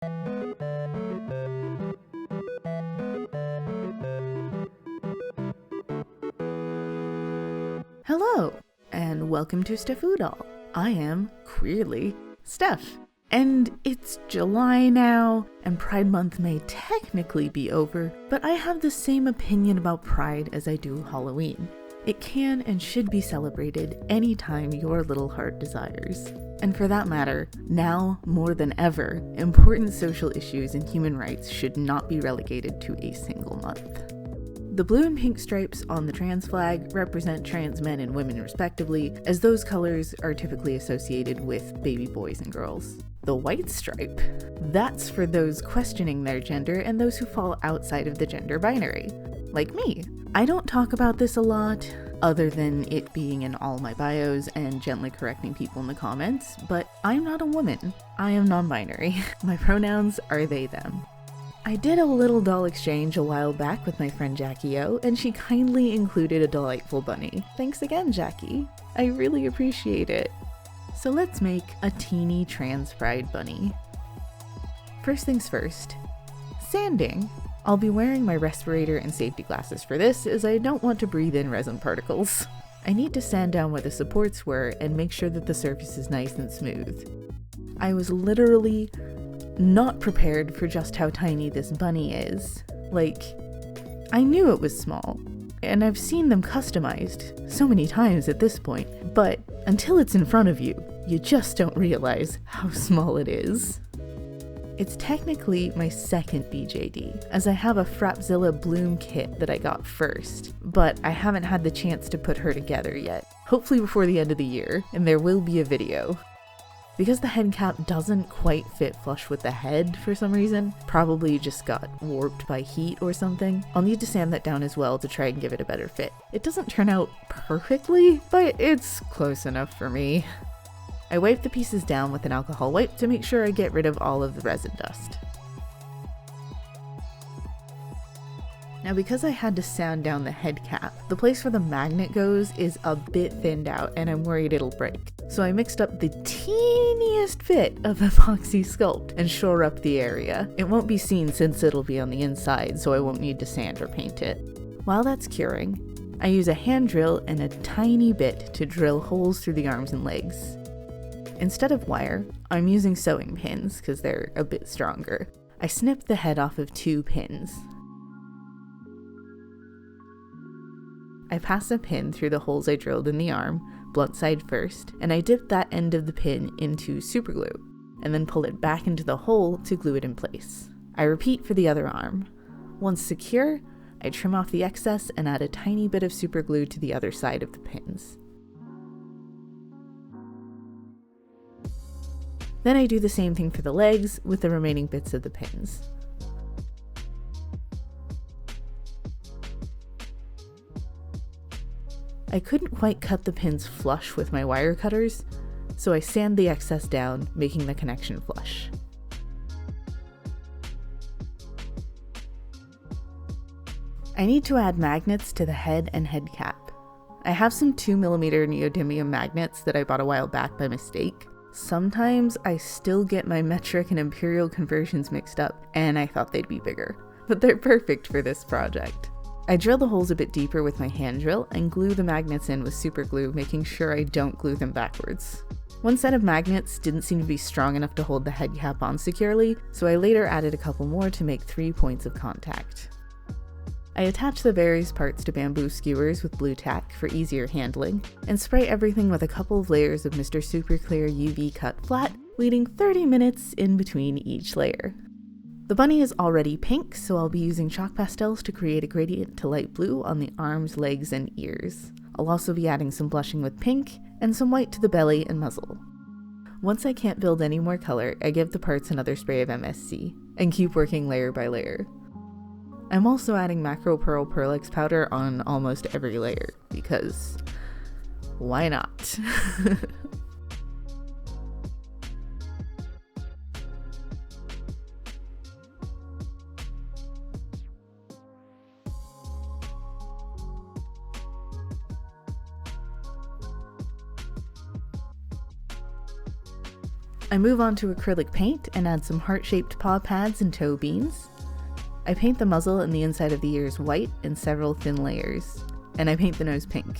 Hello, and welcome to Stephoodle. I am, queerly, Steph. And it's July now, and Pride Month may technically be over, but I have the same opinion about Pride as I do Halloween. It can and should be celebrated anytime your little heart desires. And for that matter, now more than ever, important social issues and human rights should not be relegated to a single month. The blue and pink stripes on the trans flag represent trans men and women respectively, as those colors are typically associated with baby boys and girls. The white stripe, that's for those questioning their gender and those who fall outside of the gender binary, like me. I don't talk about this a lot, other than it being in all my bios and gently correcting people in the comments, but I'm not a woman. I am non-binary. My pronouns are they, them. I did a little doll exchange a while back with my friend JackyOhhh, and she kindly included a Dollightful Bunny. Thanks again, Jackie. I really appreciate it. So let's make a teeny trans pride bunny. First things first, sanding. I'll be wearing my respirator and safety glasses for this, as I don't want to breathe in resin particles. I need to sand down where the supports were and make sure that the surface is nice and smooth. I was literally not prepared for just how tiny this bunny is. Like, I knew it was small, and I've seen them customized so many times at this point, but until it's in front of you, you just don't realize how small it is. It's technically my second BJD, as I have a Frapzilla Bloom kit that I got first, but I haven't had the chance to put her together yet. Hopefully before the end of the year, and there will be a video. Because the head cap doesn't quite fit flush with the head for some reason, probably just got warped by heat or something, I'll need to sand that down as well to try and give it a better fit. It doesn't turn out perfectly, but it's close enough for me. I wipe the pieces down with an alcohol wipe to make sure I get rid of all of the resin dust. Now, because I had to sand down the head cap, the place where the magnet goes is a bit thinned out and I'm worried it'll break. So I mixed up the teeniest bit of epoxy sculpt and shore up the area. It won't be seen since it'll be on the inside, so I won't need to sand or paint it. While that's curing, I use a hand drill and a tiny bit to drill holes through the arms and legs. Instead of wire, I'm using sewing pins because they're a bit stronger. I snipped the head off of 2 pins. I pass a pin through the holes I drilled in the arm, blunt side first, and I dip that end of the pin into superglue, and then pull it back into the hole to glue it in place. I repeat for the other arm. Once secure, I trim off the excess and add a tiny bit of superglue to the other side of the pins. Then I do the same thing for the legs with the remaining bits of the pins. I couldn't quite cut the pins flush with my wire cutters, so I sand the excess down, making the connection flush. I need to add magnets to the head and head cap. I have some 2mm neodymium magnets that I bought a while back by mistake. Sometimes I still get my metric and imperial conversions mixed up, and I thought they'd be bigger, but they're perfect for this project. I drill the holes a bit deeper with my hand drill and glue the magnets in with super glue, making sure I don't glue them backwards. One set of magnets didn't seem to be strong enough to hold the head cap on securely, so I later added a couple more to make 3 points of contact. I attach the various parts to bamboo skewers with blue tack for easier handling, and spray everything with a couple of layers of Mr. Super Clear UV Cut Flat, leaving 30 minutes in between each layer. The bunny is already pink, so I'll be using chalk pastels to create a gradient to light blue on the arms, legs, and ears. I'll also be adding some blushing with pink, and some white to the belly and muzzle. Once I can't build any more color, I give the parts another spray of MSC, and keep working layer by layer. I'm also adding macropearl PearlEx powder on almost every layer, because why not? I move on to acrylic paint and add some heart-shaped paw pads and toe beans. I paint the muzzle and the inside of the ears white in several thin layers, and I paint the nose pink.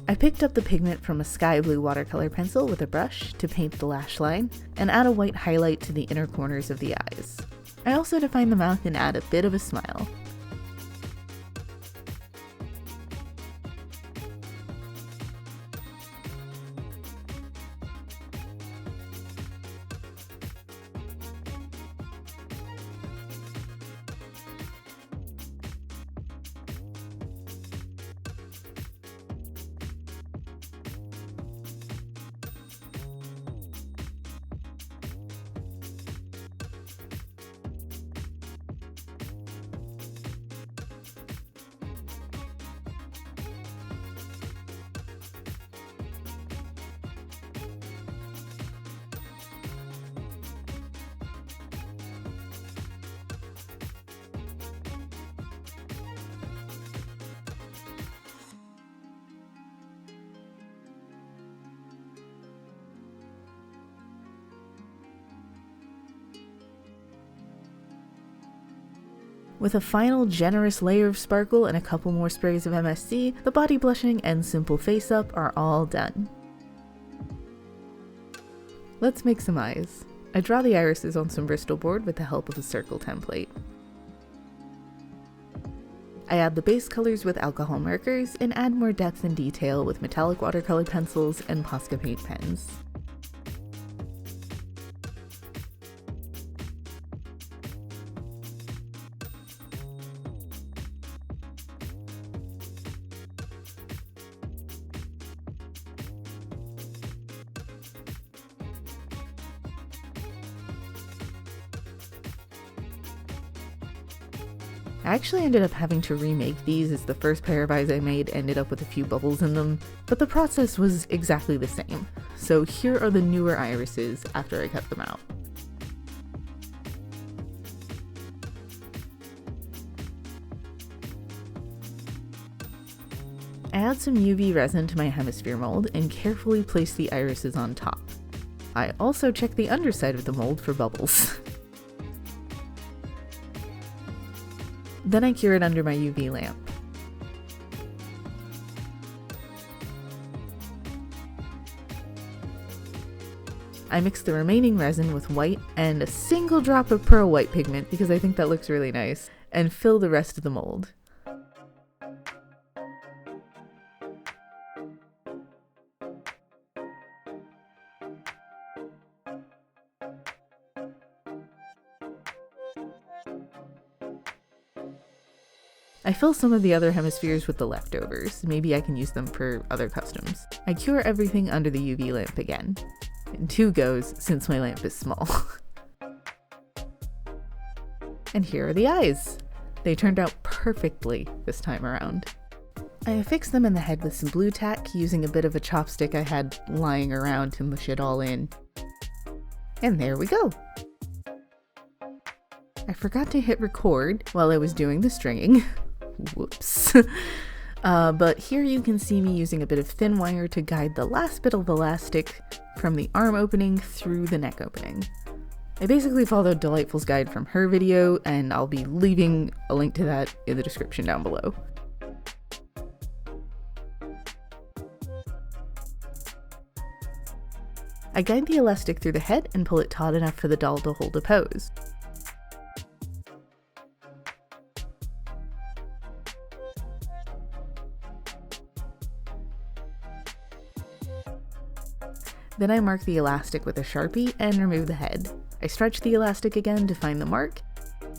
I picked up the pigment from a sky blue watercolor pencil with a brush to paint the lash line and add a white highlight to the inner corners of the eyes. I also define the mouth and add a bit of a smile. With a final generous layer of sparkle and a couple more sprays of MSC, the body blushing and simple face up are all done. Let's make some eyes. I draw the irises on some Bristol board with the help of a circle template. I add the base colors with alcohol markers and add more depth and detail with metallic watercolor pencils and Posca paint pens. I actually ended up having to remake these as the first pair of eyes I made ended up with a few bubbles in them, but the process was exactly the same. So here are the newer irises after I cut them out. I add some UV resin to my hemisphere mold and carefully place the irises on top. I also check the underside of the mold for bubbles. Then I cure it under my UV lamp. I mix the remaining resin with white and a single drop of pearl white pigment because I think that looks really nice, and fill the rest of the mold. I fill some of the other hemispheres with the leftovers. Maybe I can use them for other customs. I cure everything under the UV lamp again. In 2 goes, since my lamp is small. And here are the eyes. They turned out perfectly this time around. I affixed them in the head with some blue tack using a bit of a chopstick I had lying around to mush it all in. And there we go. I forgot to hit record while I was doing the stringing. Whoops. But here you can see me using a bit of thin wire to guide the last bit of elastic from the arm opening through the neck opening. I basically followed Dollightful's guide from her video, and I'll be leaving a link to that in the description down below. I guide the elastic through the head and pull it taut enough for the doll to hold a pose. Then I mark the elastic with a Sharpie and remove the head. I stretch the elastic again to find the mark,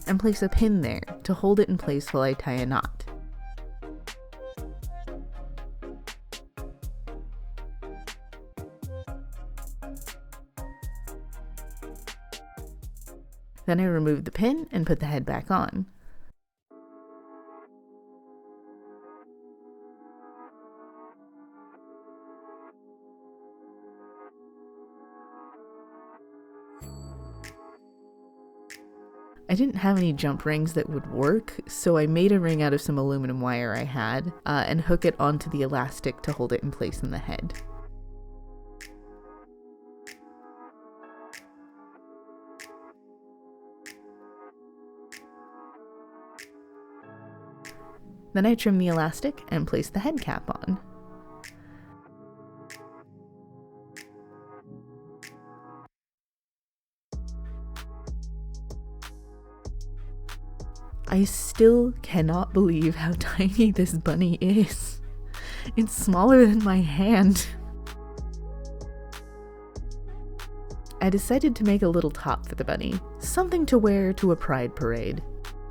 and place a pin there to hold it in place while I tie a knot. Then I remove the pin and put the head back on. I didn't have any jump rings that would work, so I made a ring out of some aluminum wire I had, and hook it onto the elastic to hold it in place in the head. Then I trim the elastic and place the head cap on. I still cannot believe how tiny this bunny is. It's smaller than my hand. I decided to make a little top for the bunny, something to wear to a pride parade.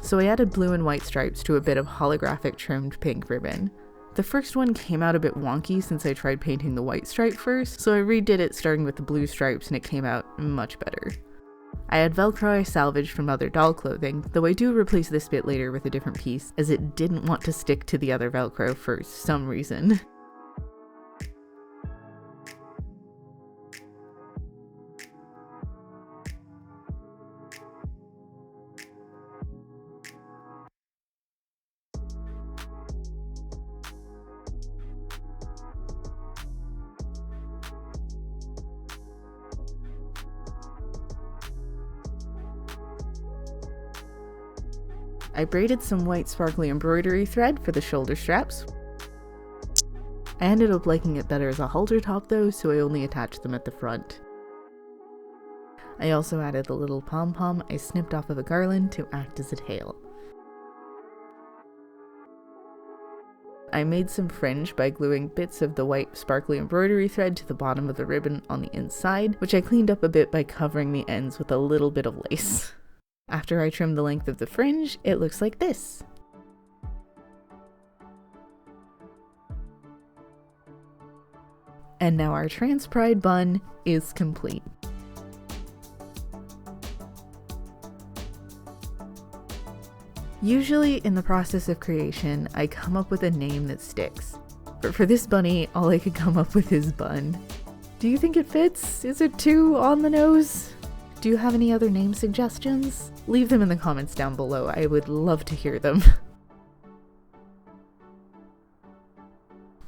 So I added blue and white stripes to a bit of holographic trimmed pink ribbon. The first one came out a bit wonky since I tried painting the white stripe first, so I redid it starting with the blue stripes and it came out much better. I had Velcro I salvaged from other doll clothing, though I do replace this bit later with a different piece, as it didn't want to stick to the other Velcro for some reason. I braided some white sparkly embroidery thread for the shoulder straps. I ended up liking it better as a halter top though, so I only attached them at the front. I also added the little pom-pom I snipped off of a garland to act as a tail. I made some fringe by gluing bits of the white sparkly embroidery thread to the bottom of the ribbon on the inside, which I cleaned up a bit by covering the ends with a little bit of lace. After I trimmed the length of the fringe, it looks like this. And now our trans pride bun is complete. Usually in the process of creation, I come up with a name that sticks. But for this bunny, all I could come up with is bun. Do you think it fits? Is it too on the nose? Do you have any other name suggestions? Leave them in the comments down below. I would love to hear them.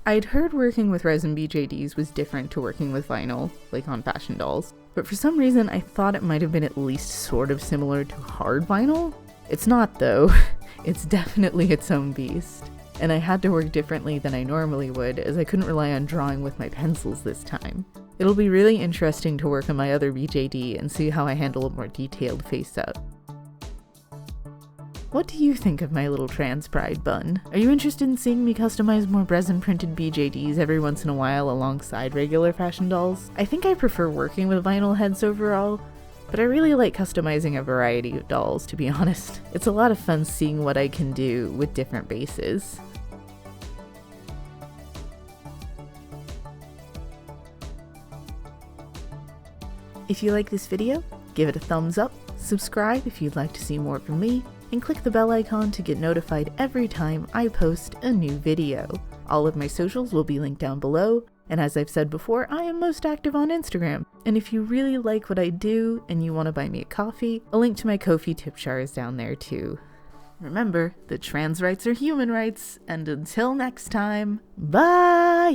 I'd heard working with resin BJDs was different to working with vinyl, like on fashion dolls, but for some reason I thought it might have been at least sort of similar to hard vinyl. It's not though. It's definitely its own beast. And I had to work differently than I normally would, as I couldn't rely on drawing with my pencils this time. It'll be really interesting to work on my other BJD and see how I handle a more detailed face-up. What do you think of my little trans pride bun? Are you interested in seeing me customize more resin-printed BJDs every once in a while alongside regular fashion dolls? I think I prefer working with vinyl heads overall, but I really like customizing a variety of dolls, to be honest. It's a lot of fun seeing what I can do with different bases. If you like this video, give it a thumbs up, subscribe if you'd like to see more from me, and click the bell icon to get notified every time I post a new video. All of my socials will be linked down below, and as I've said before, I am most active on Instagram. And if you really like what I do and you want to buy me a coffee, a link to my Ko-fi tip jar is down there too. Remember that trans rights are human rights, and until next time, bye!